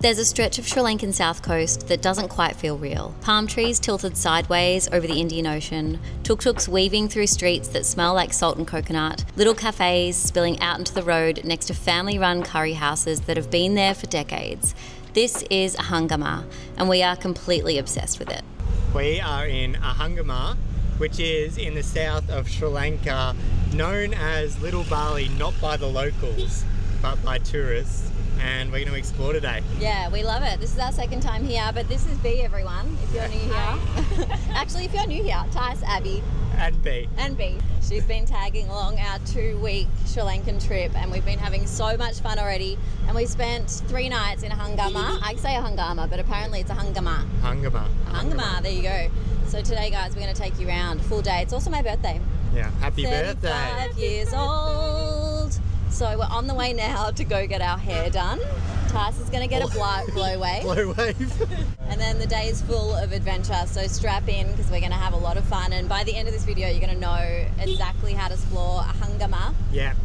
There's a stretch of Sri Lankan south coast that doesn't quite feel real. Palm trees tilted sideways over the Indian Ocean, tuk-tuks weaving through streets that smell like salt and coconut, little cafes spilling out into the road next to family-run curry houses that have been there for decades. This is Ahangama, and we are completely obsessed with it. We are in Ahangama, which is in the south of Sri Lanka, known as Little Bali, not by the locals, but by tourists. And we're going to explore today. Yeah, we love it. This is our second time here, but this is B, everyone, if you're new here. Actually, if you're new here, Tice, Abby. And B. And B. She's been tagging along our 2-week Sri Lankan trip, and we've been having so much fun already. And we spent 3 nights in Ahangama. I say Ahangama, but apparently it's Ahangama. Ahangama, there you go. So today, guys, we're going to take you around full day. It's also my birthday. Yeah, happy birthday. 35 years old. So we're on the way now to go get our hair done. Tice is going to get a blow wave. Blow wave. And then the day is full of adventure, so strap in because we're going to have a lot of fun. And by the end of this video, you're going to know exactly how to explore Ahangama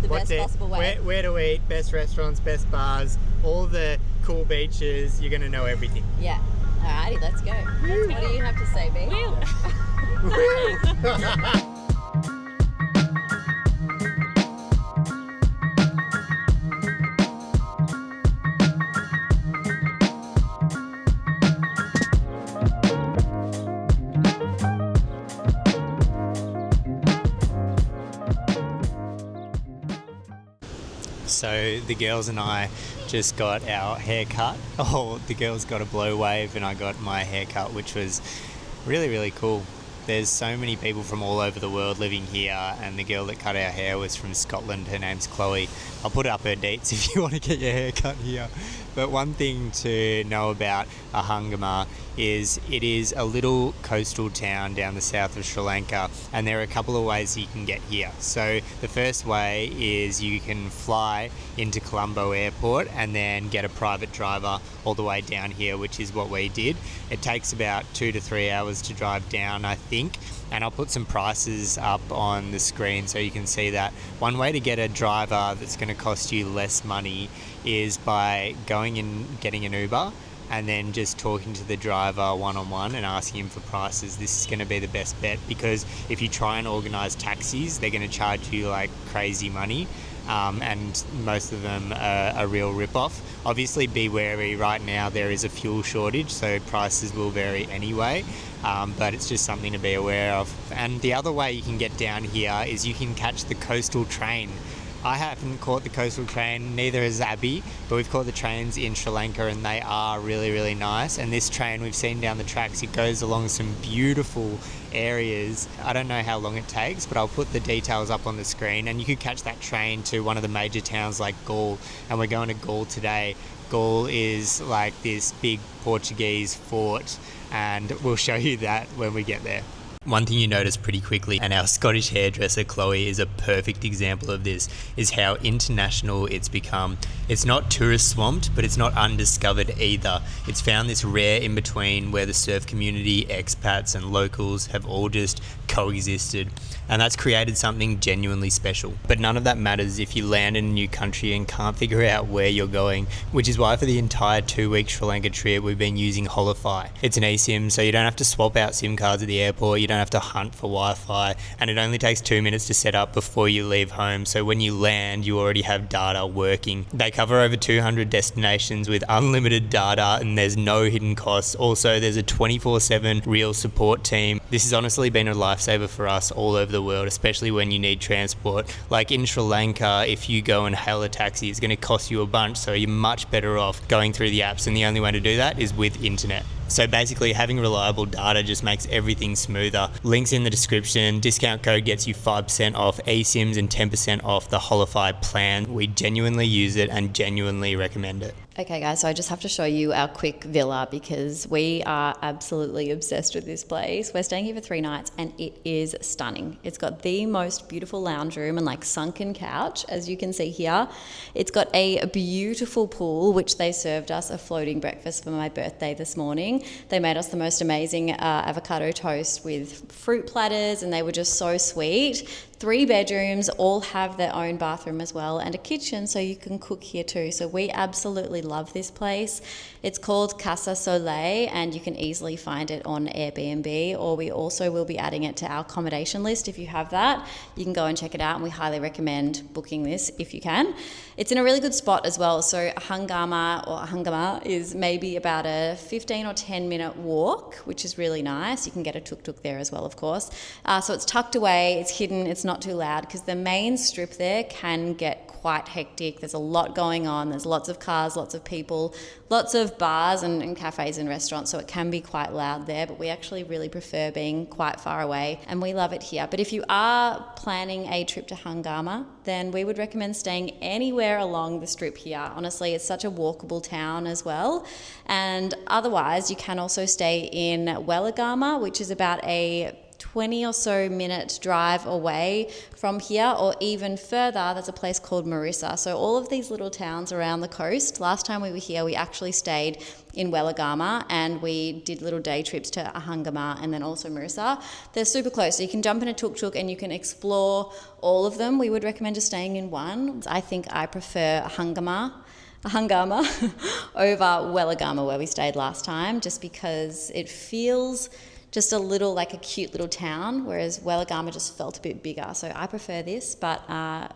the best possible way. Where to eat, best restaurants, best bars, all the cool beaches. You're going to know everything. Yeah. Alrighty, let's go. What do you have to say, B? So the girls and I just got our hair cut. Oh, the girls got a blow wave and I got my hair cut, which was really, really cool. There's so many people from all over the world living here, and the girl that cut our hair was from Scotland. Her name's Chloe. I'll put up her dates if you want to get your hair cut here. But one thing to know about Ahangama is it is a little coastal town down the south of Sri Lanka, and there are a couple of ways you can get here. So the first way is you can fly into Colombo airport and then get a private driver all the way down here, which is what we did. It takes about 2 to 3 hours to drive down, I think, and I'll put some prices up on the screen so you can see that. One way to get a driver that's going to cost you less money is by going and getting an Uber and then just talking to the driver one-on-one and asking him for prices. This is going to be the best bet, because if you try and organise taxis, they're going to charge you like crazy money, and most of them are a real rip-off. Obviously be wary, right now there is a fuel shortage, so prices will vary anyway, but it's just something to be aware of. And the other way you can get down here is you can catch the coastal train. I haven't caught the coastal train, neither has Abby, but we've caught the trains in Sri Lanka and they are really, really nice. And this train we've seen down the tracks, it goes along some beautiful areas. I don't know how long it takes, but I'll put the details up on the screen, and you could catch that train to one of the major towns like Galle, and we're going to Galle today. Galle is like this big Portuguese fort, and we'll show you that when we get there. One thing you notice pretty quickly, and our Scottish hairdresser Chloe is a perfect example of this, is how international it's become. It's not tourist swamped, but it's not undiscovered either. It's found this rare in between where the surf community, expats and locals have all just coexisted, and that's created something genuinely special. But none of that matters if you land in a new country and can't figure out where you're going, which is why for the entire 2-week Sri Lanka trip we've been using Holify. It's an eSIM, so you don't have to swap out SIM cards at the airport, you don't have to hunt for Wi-Fi, and it only takes 2 minutes to set up before you leave home, so when you land you already have data working. They cover over 200 destinations with unlimited data, and there's no hidden costs. Also, there's a 24/7 real support team. This has honestly been a lifesaver for us all over the world, especially when you need transport. Like in Sri Lanka, if you go and hail a taxi, it's going to cost you a bunch, so you're much better off going through the apps, and the only way to do that is with internet. So basically having reliable data just makes everything smoother. Links in the description. Discount code gets you 5% off eSIMs and 10% off the Holify plan. We genuinely use it and genuinely recommend it. Okay guys, so I just have to show you our quick villa because we are absolutely obsessed with this place. We're staying here for 3 nights and it is stunning. It's got the most beautiful lounge room and like sunken couch, as you can see here. It's got a beautiful pool, which they served us a floating breakfast for my birthday this morning. They made us the most amazing avocado toast with fruit platters and they were just so sweet. 3 bedrooms, all have their own bathroom as well, and a kitchen so you can cook here too. So we absolutely love this place. It's called Casa Soleil, and you can easily find it on Airbnb, or we also will be adding it to our accommodation list. If you have that, you can go and check it out, and we highly recommend booking this if you can. It's in a really good spot as well. So Ahangama is maybe about a 15 or 10 minute walk, which is really nice. You can get a tuk-tuk there as well, of course. So it's tucked away, it's hidden, it's not too loud, because the main strip there can get quite hectic. There's a lot going on. There's lots of cars, lots of people, lots of bars and cafes and restaurants, so it can be quite loud there, but we actually really prefer being quite far away, and we love it here. But if you are planning a trip to Ahangama, then we would recommend staying anywhere along the strip here. Honestly, it's such a walkable town as well. And otherwise, you can also stay in Wellagama, which is about a 20 or so minute drive away from here, or even further, there's a place called Marissa. So all of these little towns around the coast. Last time we were here, we actually stayed in Wellagama, and we did little day trips to Ahangama and then also Marissa. They're super close, so you can jump in a tuk-tuk and you can explore all of them. We would recommend just staying in one. I think I prefer Ahangama over Wellagama, where we stayed last time, just because it feels just a little like a cute little town, whereas Wellagama just felt a bit bigger. So I prefer this, but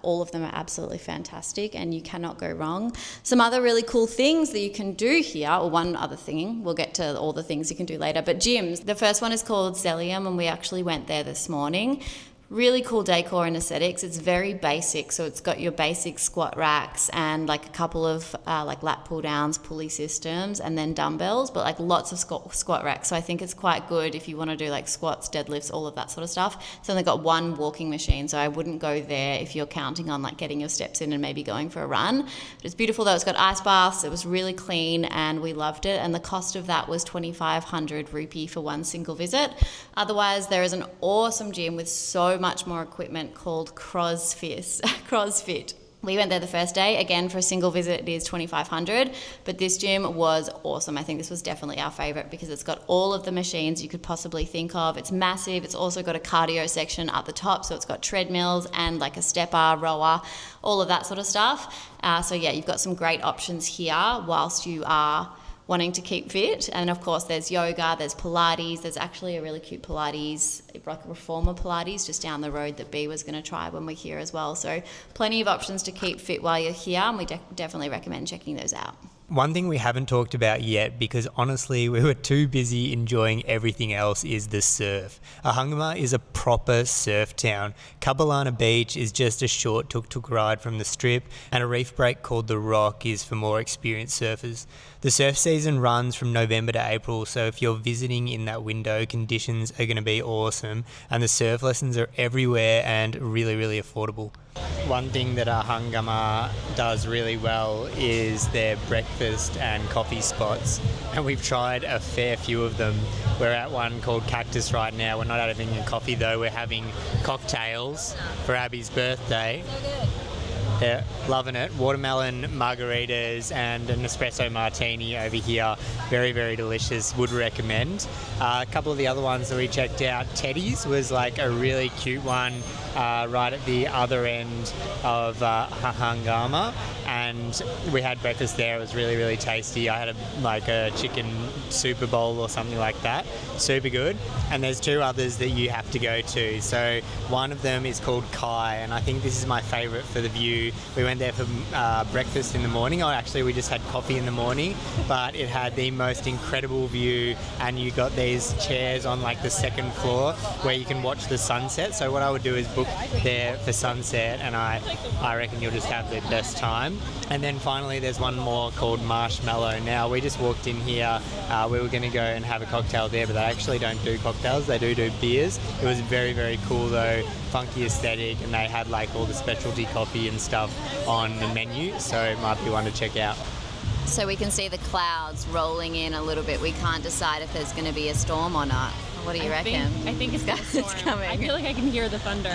all of them are absolutely fantastic and you cannot go wrong. Some other really cool things that you can do here, or one other thing, we'll get to all the things you can do later, but gyms. The first one is called Zelium, and we actually went there this morning. Really cool decor and aesthetics. It's very basic, so it's got your basic squat racks and like a couple of like lat pull downs, pulley systems, and then dumbbells, but like lots of squat racks. So I think it's quite good if you want to do like squats, deadlifts, all of that sort of stuff. It's only got one walking machine, so I wouldn't go there if you're counting on like getting your steps in and maybe going for a run. But it's beautiful though. It's got ice baths. It was really clean and we loved it, and the cost of that was 2,500 rupee for one single visit. Otherwise, there is an awesome gym with so much more equipment called CrossFit. We went there the first day. Again, for a single visit, it is 2,500, but this gym was awesome. I think this was definitely our favorite because it's got all of the machines you could possibly think of. It's massive. It's also got a cardio section at the top, so it's got treadmills and like a stepper, rower, all of that sort of stuff. So yeah, you've got some great options here whilst you are wanting to keep fit. And of course there's yoga, there's Pilates, there's actually a really cute Pilates, like a reformer Pilates just down the road that B was going to try when we're here as well. So plenty of options to keep fit while you're here, and we definitely recommend checking those out. One thing we haven't talked about yet, because honestly we were too busy enjoying everything else, is the surf. Ahangama is a proper surf town. Ahangama Beach is just a short tuk-tuk ride from the strip, and a reef break called The Rock is for more experienced surfers. The surf season runs from November to April, so if you're visiting in that window, conditions are going to be awesome, and the surf lessons are everywhere and really, really affordable. One thing that Ahangama does really well is their breakfast and coffee spots, and we've tried a fair few of them. We're at one called Cactus right now. We're not having a coffee though, we're having cocktails for Abby's birthday. Yeah, loving it. Watermelon margaritas and an espresso martini over here. Very, very delicious. Would recommend. A couple of the other ones that we checked out, Teddy's was like a really cute one right at the other end of Ahangama, and we had breakfast there. It was really, really tasty. I had a chicken super bowl or something like that. Super good. And there's two others that you have to go to. So one of them is called Kai, and I think this is my favourite for the view. We went there for breakfast in the morning. We just had coffee in the morning, but it had the most incredible view, and you got these chairs on like the second floor where you can watch the sunset. So what I would do is book there for sunset, and I reckon you'll just have the best time. And then finally there's one more called Marshmallow. Now we just walked in here, we were going to go and have a cocktail there, but they actually don't do cocktails, they do beers. It was very, very cool though, funky aesthetic, and they had like all the specialty coffee and stuff on the menu, so it might be one to check out. So we can see the clouds rolling in a little bit. We can't decide if there's going to be a storm or not. What do you reckon? I think it's coming. I feel like I can hear the thunder.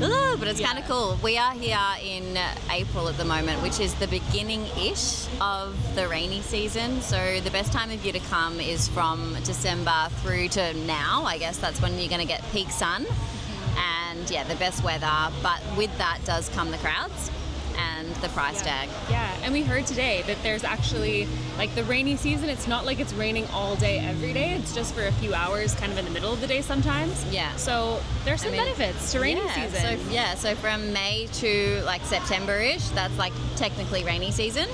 Ooh, but it's kind of cool. We are here in April at the moment, which is the beginning-ish of the rainy season. So the best time of year to come is from December through to now. I guess that's when you're going to get peak sun. And and yeah, the best weather. But with that does come the crowds and the price tag. Yeah, and we heard today that there's actually, like, the rainy season, it's not like it's raining all day every day, it's just for a few hours kind of in the middle of the day sometimes. Yeah. So there's some benefits to rainy season. So from May to like September-ish, that's like technically rainy season.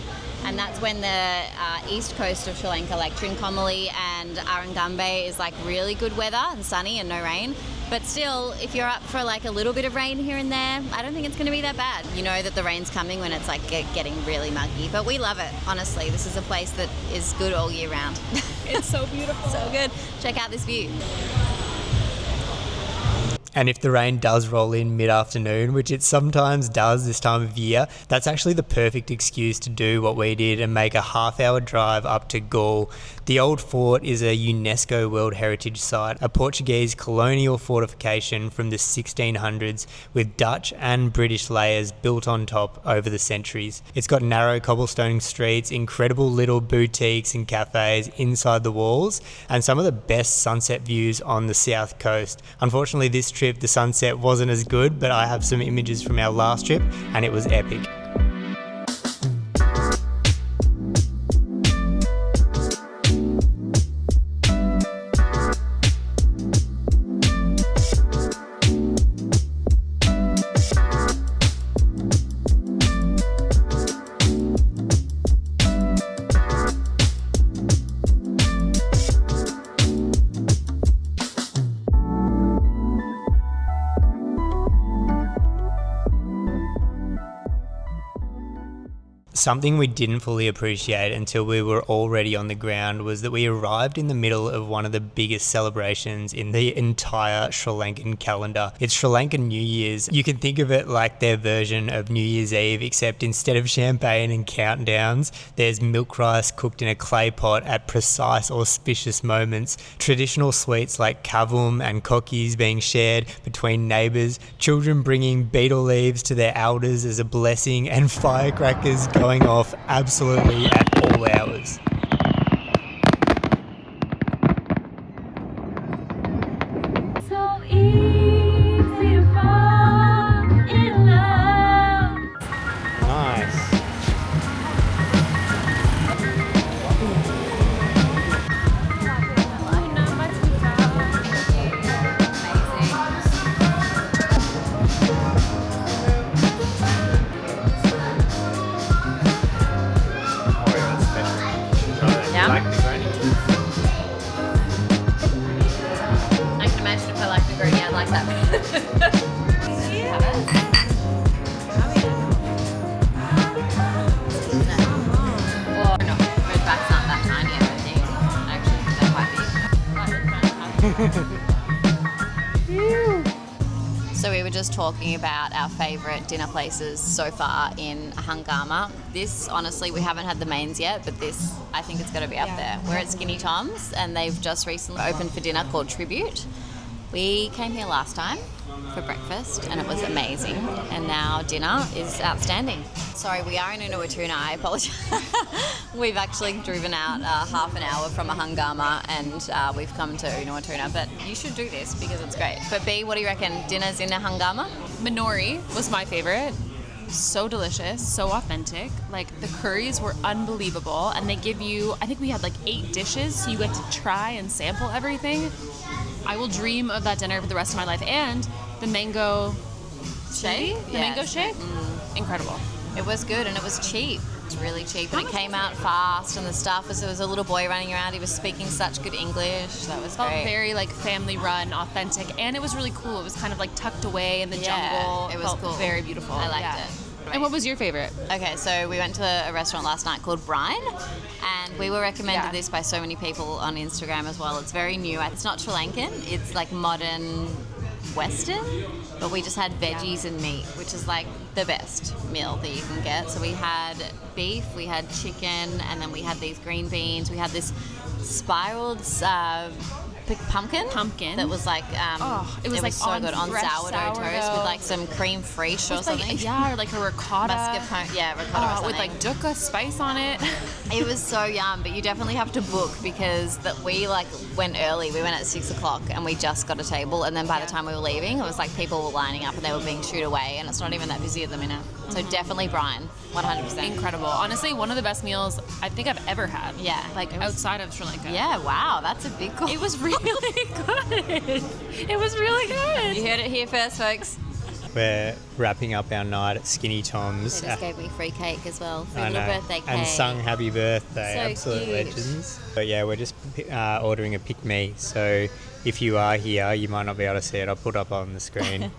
And that's when the east coast of Sri Lanka, like Trincomalee and Ahangama is like really good weather and sunny and no rain. But still, if you're up for like a little bit of rain here and there, I don't think it's going to be that bad. You know that the rain's coming when it's like getting really muggy. But we love it, honestly. This is a place that is good all year round. It's so beautiful. So good. Check out this view. And if the rain does roll in mid-afternoon, which it sometimes does this time of year, that's actually the perfect excuse to do what we did and make a half-hour drive up to Galle. The old fort is a UNESCO World Heritage Site, a Portuguese colonial fortification from the 1600s with Dutch and British layers built on top over the centuries. It's got narrow cobblestone streets, incredible little boutiques and cafes inside the walls, and some of the best sunset views on the south coast. Unfortunately, this trip the sunset wasn't as good, but I have some images from our last trip and it was epic. Something we didn't fully appreciate until we were already on the ground was that we arrived in the middle of one of the biggest celebrations in the entire Sri Lankan calendar. It's Sri Lankan New Year's. You can think of it like their version of New Year's Eve, except instead of champagne and countdowns, there's milk rice cooked in a clay pot at precise auspicious moments, traditional sweets like kavum and cookies being shared between neighbours, children bringing betel leaves to their elders as a blessing, and firecrackers going off absolutely at all hours. So easy to fall in love. Nice. I can imagine if I like the gurney, I'd like that. Oh no, red bats aren't that tiny, I don't think. Actually, they're quite big. So we were just talking about our favourite dinner places so far in Ahangama. This, honestly, we haven't had the mains yet, but this, I think it's got to be up there. We're at Skinny Tom's and they've just recently opened for dinner called Tribute. We came here last time for breakfast and it was amazing, and now dinner is outstanding. Sorry, we are in Unawatuna, I apologise. We've actually driven out half an hour from Ahangama and we've come to Unawatuna, but you should do this because it's great. But B, what do you reckon? Dinner's in Ahangama? Minori was my favorite. So delicious, so authentic. Like, the curries were unbelievable, and they give you, I think we had like 8 dishes, so you get to try and sample everything. I will dream of that dinner for the rest of my life. And the mango shake, mango shake, incredible. It was good and it was cheap. It's really cheap and it came out fast, and the staff there was a little boy running around. He was speaking such good English. That was Felt great. very like family run, authentic, and it was really cool. It was kind of like tucked away in the jungle. It was Felt cool. Very beautiful. I liked it. And what was your favorite? Okay, so we went to a restaurant last night called Brine, and we were recommended this by so many people on Instagram as well. It's very new. It's not Sri Lankan. It's like modern Western, but we just had veggies and meat, which is like the best meal that you can get. So we had beef, we had chicken, and then we had these green beans. We had this spiraled pumpkin. Pumpkin. That was like, it was like so on good on fresh sourdough toast with like some creme fraiche or With, like, something. yeah, or like a ricotta. Mascarpone, yeah, ricotta or something. With like dukkha spice on it. It was so yum, but you definitely have to book because we like went early. We went at 6 o'clock and we just got a table, and then by the time we were leaving, it was like people were lining up and they were being shooed away, and it's not even that busy at the minute. So definitely Brian, 100%. Incredible. Honestly, one of the best meals I think I've ever had. Yeah. Like outside of Sri Lanka. Yeah, wow, that's a big call. It was really good. It was really good. You heard it here first, folks. We're wrapping up our night at Skinny Tom's. They just gave me free cake as well, free I little know. birthday cake. And sung happy birthday, So absolute cute. legends. But yeah, we're just ordering a PickMe. So if you are here, you might not be able to see it. I'll put up on the screen.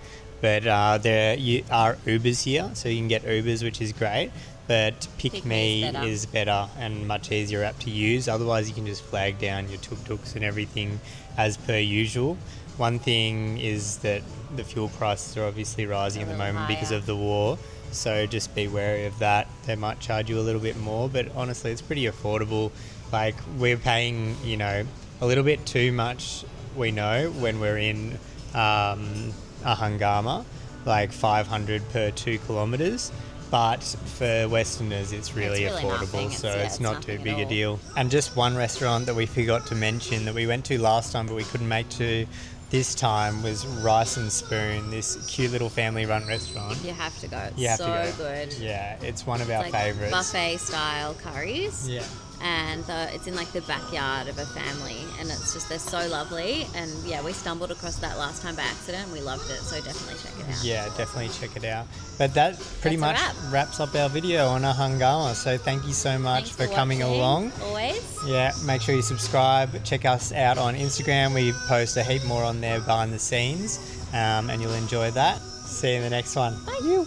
But there are Ubers here, so you can get Ubers, which is great. But PickMe is better and much easier app to use. Otherwise, you can just flag down your tuk-tuks and everything as per usual. One thing is that the fuel prices are obviously rising at the moment because of the war. So just be wary of that. They might charge you a little bit more, but honestly, it's pretty affordable. Like, we're paying, you know, a little bit too much, we know, when we're in Ahangama, like 500 per 2 kilometres. But for Westerners, it's really affordable, nothing. so Yeah, it's not too big a all. deal. And just one restaurant that we forgot to mention that we went to last time but we couldn't make to this time was Rice and Spoon, this cute little family-run restaurant. You have to go. It's You have to so go. good. Yeah, it's one of our Like favourites. buffet-style curries. Yeah. And it's in like the backyard of a family, and it's just, they're so lovely. And yeah, we stumbled across that last time by accident and we loved it, so definitely check it out. Yeah, definitely check it out. But that pretty much That's a wrap. wraps up our video on Ahangama. So thank you so much Thanks for coming watching, along. Always. Yeah, make sure you subscribe. Check us out on Instagram. We post a heap more on there behind the scenes, and you'll enjoy that. See you in the next one. Bye.